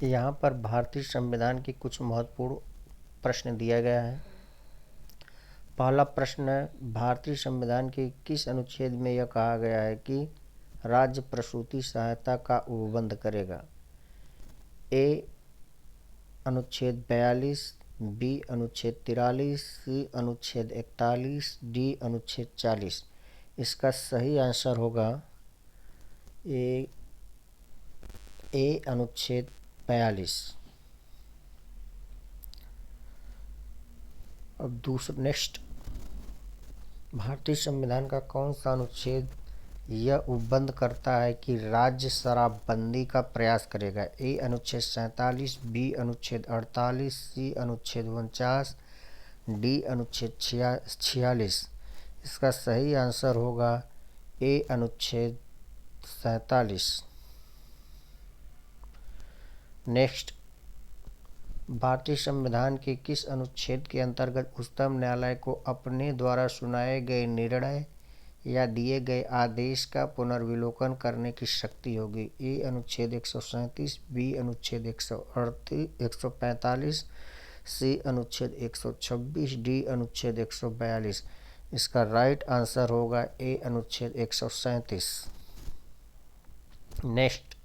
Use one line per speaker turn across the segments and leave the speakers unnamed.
यहाँ पर भारतीय संविधान के कुछ महत्वपूर्ण प्रश्न दिया गया है। पहला प्रश्न है, भारतीय संविधान के किस अनुच्छेद में यह कहा गया है कि राज्य प्रसूति सहायता का उपबंध करेगा? ए अनुच्छेद 42, बी अनुच्छेद 43, सी अनुच्छेद 41, डी अनुच्छेद 40। इसका सही आंसर होगा ए अनुच्छेद 42। अब दूसरा नेक्स्ट, भारतीय संविधान का कौन सा अनुच्छेद यह उपबंध करता है कि राज्य शराबबंदी का प्रयास करेगा? ए अनुच्छेद 47, बी अनुच्छेद 48, सी अनुच्छेद 49, डी अनुच्छेद 46। इसका सही आंसर होगा ए अनुच्छेद 47। नेक्स्ट, भारतीय संविधान के किस अनुच्छेद के अंतर्गत उच्चतम न्यायालय को अपने द्वारा सुनाए गए निर्णय या दिए गए आदेश का पुनर्विलोकन करने की शक्ति होगी? ए अनुच्छेद 137, बी अनुच्छेद 145, सी अनुच्छेद 126, डी अनुच्छेद 142। इसका राइट आंसर होगा ए अनुच्छेद 137। नेक्स्ट,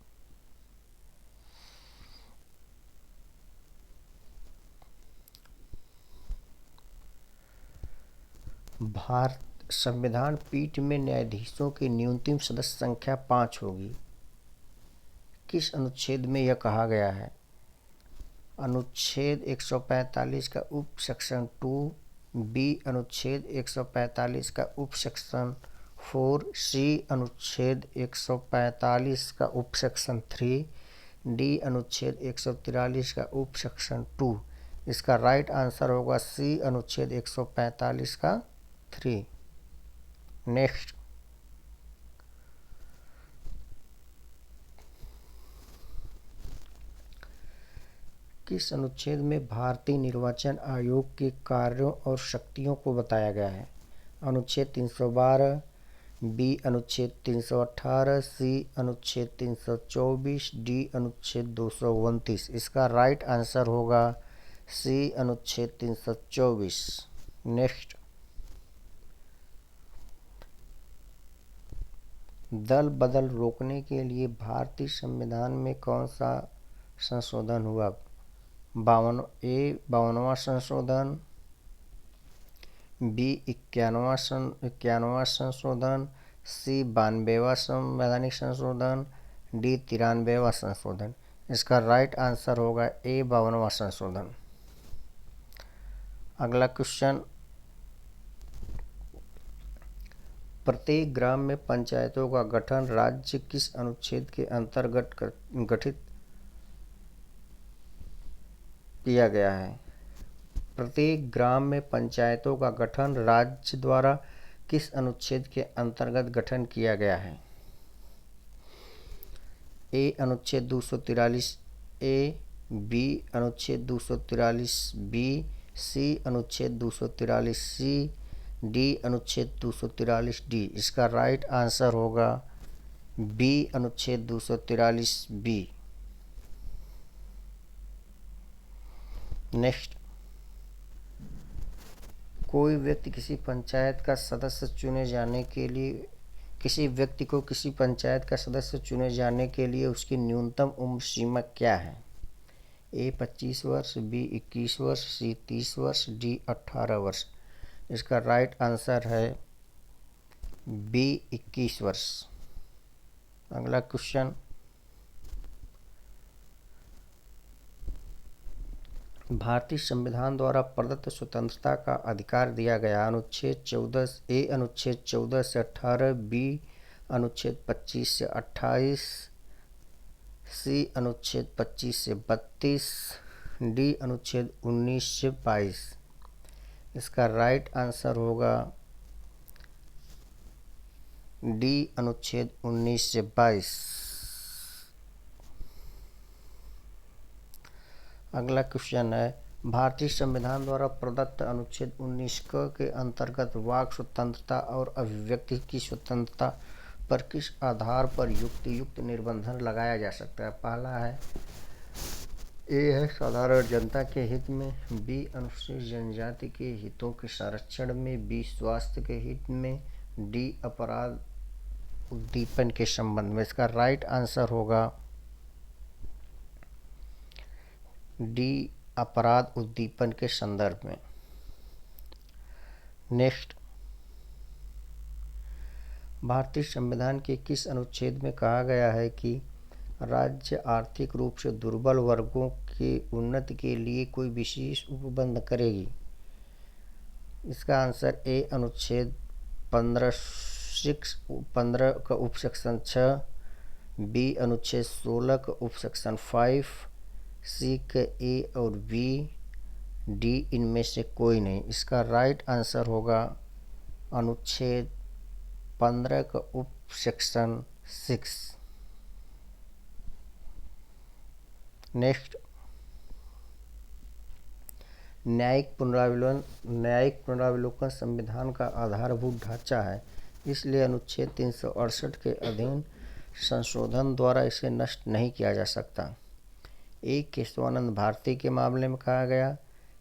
भारत संविधान पीठ में न्यायाधीशों की न्यूनतम सदस्य संख्या 5 होगी। किस अनुच्छेद में यह कहा गया है? अनुच्छेद 145 का उप सेक्शन 2, बी अनुच्छेद 145 का उप सेक्शन 4, सी अनुच्छेद 145 का उप सेक्शन 3, डी अनुच्छेद 143 का उप सेक्शन 2। इसका राइट आंसर होगा सी अनुच्छेद 145 का 3। नेक्स्ट, किस अनुच्छेद में भारतीय निर्वाचन आयोग के कार्यों और शक्तियों को बताया गया है? अनुच्छेद 312, बी अनुच्छेद 318, सी अनुच्छेद 324, डी अनुच्छेद 229। इसका राइट आंसर होगा सी अनुच्छेद 324। नेक्स्ट, दल बदल रोकने के लिए भारतीय संविधान में कौन सा संशोधन हुआ? 52वां संशोधन, बी 91वां संशोधन, सी 92वां संवैधानिक संशोधन, डी 93वां संशोधन। इसका राइट आंसर होगा ए 52वां संशोधन। अगला क्वेश्चन, प्रत्येक ग्राम में पंचायतों का गठन राज्य किस अनुच्छेद के अंतर्गत गठित किया गया है? प्रत्येक ग्राम में पंचायतों का गठन राज्य द्वारा किस अनुच्छेद के अंतर्गत गठन किया गया है? ए अनुच्छेद 243 ए, बी अनुच्छेद 243 बी, सी अनुच्छेद 243 सी, डी अनुच्छेद 243 डी। इसका राइट आंसर होगा बी अनुच्छेद 243 बी। नेक्स्ट, कोई व्यक्ति किसी पंचायत का सदस्य चुने जाने के लिए किसी व्यक्ति को किसी पंचायत का सदस्य चुने जाने के लिए उसकी न्यूनतम उम्र सीमा क्या है? ए 25 वर्ष, बी 21 वर्ष, सी 30 वर्ष, डी 18 वर्ष। इसका राइट आंसर है बी 21 वर्ष। अगला क्वेश्चन, भारतीय संविधान द्वारा प्रदत्त स्वतंत्रता का अधिकार दिया गया। अनुच्छेद 14 ए अनुच्छेद 14 से 18, बी अनुच्छेद 25 से 28, सी अनुच्छेद 25 से 32, डी अनुच्छेद 19 से 22। इसका राइट आंसर होगा डी अनुच्छेद 19 से 22। अगला क्वेश्चन है, भारतीय संविधान द्वारा प्रदत्त अनुच्छेद 19 के अंतर्गत वाक स्वतंत्रता और अभिव्यक्ति की स्वतंत्रता पर किस आधार पर युक्त निर्बंधन लगाया जा सकता है? पहला है ए है साधारण जनता के हित में, बी अनुसूचित जनजाति के हितों के संरक्षण में, बी स्वास्थ्य के हित में, डी अपराध उद्दीपन के संबंध में। इसका राइट आंसर होगा डी अपराध उद्दीपन के संदर्भ में। नेक्स्ट, भारतीय संविधान के किस अनुच्छेद में कहा गया है कि राज्य आर्थिक रूप से दुर्बल वर्गों की उन्नति के लिए कोई विशेष उपबंध करेगी? इसका आंसर ए अनुच्छेद 15 का उपसेक्शन 6, बी अनुच्छेद 16 का उपसेक्शन 5, सी के ए और बी, डी इनमें से कोई नहीं। इसका राइट आंसर होगा अनुच्छेद 15 का उपसेक्शन 6। नेक्स्ट, न्यायिक पुनरावलोकन संविधान का आधारभूत ढांचा है, इसलिए अनुच्छेद 368 के अधीन संशोधन द्वारा इसे नष्ट नहीं किया जा सकता। ए केशवानंद भारती के मामले में कहा गया,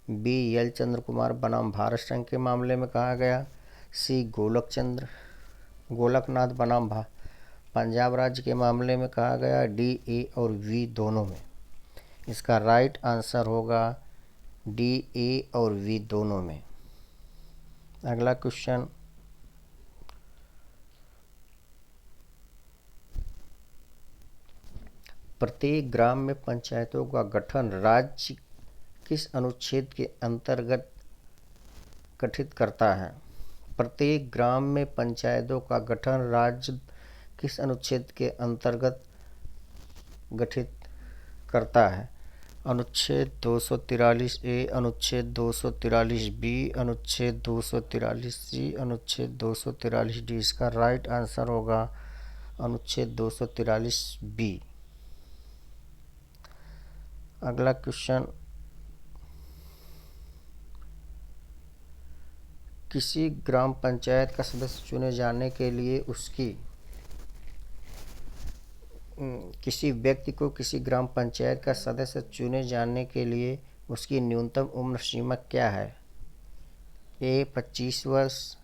बी यल चंद्र कुमार बनाम भारत संघ के मामले में कहा गया, सी गोलकनाथ बनाम पंजाब राज्य के मामले में कहा गया, डी ए और वी दोनों में। इसका राइट आंसर होगा डी ए और वी दोनों में। अगला क्वेश्चन, प्रत्येक ग्राम में पंचायतों का गठन राज्य किस अनुच्छेद के अंतर्गत गठित करता है? प्रत्येक ग्राम में पंचायतों का गठन राज्य किस अनुच्छेद के अंतर्गत गठित करता है? अनुच्छेद 243 ए, अनुच्छेद 243 बी, अनुच्छेद 243 सी, अनुच्छेद 243 डी। इसका राइट आंसर होगा अनुच्छेद 243 बी। अगला क्वेश्चन, किसी ग्राम पंचायत का सदस्य चुने जाने के लिए किसी व्यक्ति को किसी ग्राम पंचायत का सदस्य चुने जाने के लिए उसकी न्यूनतम उम्र सीमा क्या है? ए 25 वर्ष,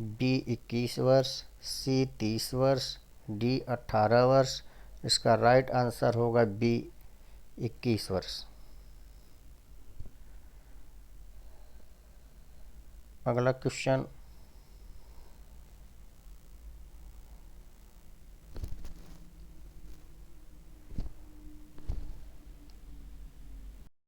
बी 21 वर्ष, सी 30 वर्ष, डी 18 वर्ष। इसका राइट आंसर होगा बी 21 वर्ष। अगला क्वेश्चन,